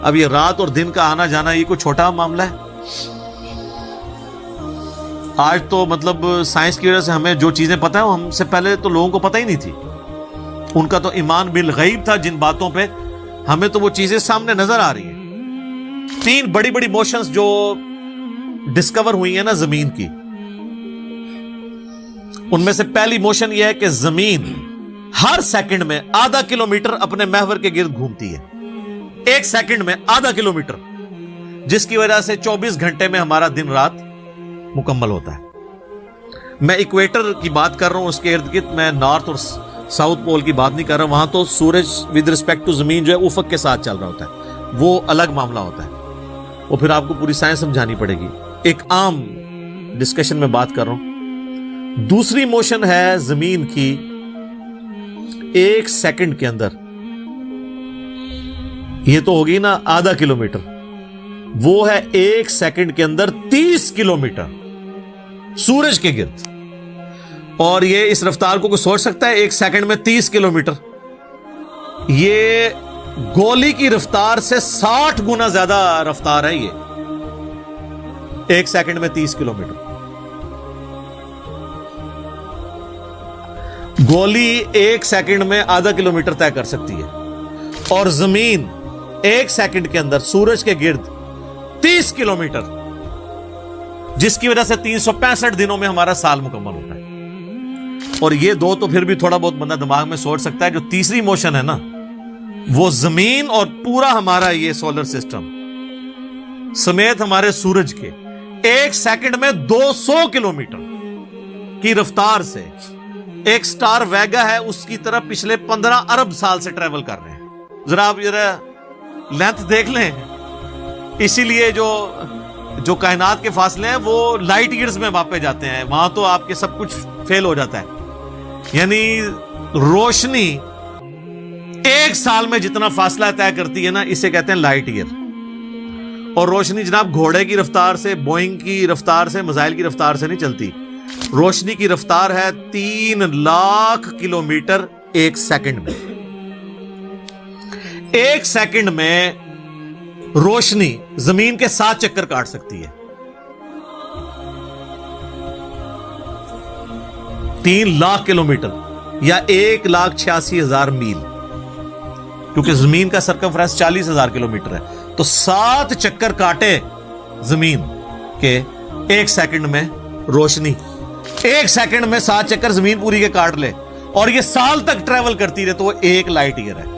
اب یہ رات اور دن کا آنا جانا یہ کوئی چھوٹا معاملہ ہے؟ آج تو مطلب سائنس کی وجہ سے ہمیں جو چیزیں پتہ ہیں ہم سے پہلے تو لوگوں کو پتہ ہی نہیں تھی. ان کا تو ایمان بالغیب تھا جن باتوں پہ، ہمیں تو وہ چیزیں سامنے نظر آ رہی ہیں. 3 بڑی بڑی موشنز جو ڈسکور ہوئی ہیں نا زمین کی، ان میں سے پہلی موشن یہ ہے کہ زمین ہر سیکنڈ میں آدھا کلومیٹر اپنے محور کے گرد گھومتی ہے. 1 سیکنڈ میں آدھا کلومیٹر، جس کی وجہ سے 24 گھنٹے میں ہمارا دن رات مکمل ہوتا ہے. میں ایکویٹر کی بات کر رہا ہوں، اس کے ارد گرد، میں نارتھ اور ساؤتھ پول کی بات نہیں کر رہا. وہاں تو سورج ود رسپیکٹ ٹو زمین جو ہے افق کے ساتھ چل رہا ہوتا ہے، وہ الگ معاملہ ہوتا ہے. وہ پھر آپ کو پوری سائنس سمجھانی پڑے گی. ایک عام ڈسکشن میں بات کر رہا ہوں. دوسری موشن ہے زمین کی 1 سیکنڈ کے اندر، یہ تو ہوگی نا آدھا کلومیٹر، وہ ہے 1 سیکنڈ کے اندر 30 کلومیٹر سورج کے گرد. اور یہ اس رفتار کو کوئی سوچ سکتا ہے؟ 1 سیکنڈ میں 30 کلومیٹر، یہ گولی کی رفتار سے 60 گنا زیادہ رفتار ہے. یہ 1 سیکنڈ میں 30 کلومیٹر. گولی 1 سیکنڈ میں آدھا کلومیٹر طے کر سکتی ہے، اور زمین 1 سیکنڈ کے اندر سورج کے گرد 30 کلومیٹر، جس کی وجہ سے 365 دنوں میں ہمارا سال مکمل ہوتا ہے. اور یہ دو تو پھر بھی تھوڑا بہت بندہ دماغ میں سوچ سکتا ہے. جو تیسری موشن ہے نا، وہ زمین اور پورا ہمارا یہ سولر سسٹم سمیت ہمارے سورج کے 1 سیکنڈ میں 200 کلومیٹر کی رفتار سے ایک سٹار ویگا ہے اس کی طرف پچھلے 15 ارب سال سے ٹریول کر رہے ہیں. ذرا آپ لینتھ دیکھ لیں. اسی لیے جو کائنات کے فاصلے ہیں وہ لائٹ ایئرز میں ماپے جاتے ہیں. وہاں تو آپ کے سب کچھ فیل ہو جاتا ہے. یعنی روشنی 1 سال میں جتنا فاصلہ طے کرتی ہے نا، اسے کہتے ہیں لائٹ ایئر. اور روشنی جناب گھوڑے کی رفتار سے، بوئنگ کی رفتار سے، میزائل کی رفتار سے نہیں چلتی. روشنی کی رفتار ہے 3 لاکھ کلومیٹر 1 سیکنڈ میں. 1 سیکنڈ میں روشنی زمین کے 7 چکر کاٹ سکتی ہے. 3 لاکھ کلومیٹر یا 1,86,000 میل، کیونکہ زمین کا سرکمفرنس 40,000 کلومیٹر ہے. تو 7 چکر کاٹے زمین کے 1 سیکنڈ میں روشنی، 1 سیکنڈ میں 7 چکر زمین پوری کے کاٹ لے، اور یہ سال تک ٹریول کرتی رہے، تو وہ 1 لائٹ ایئر ہے.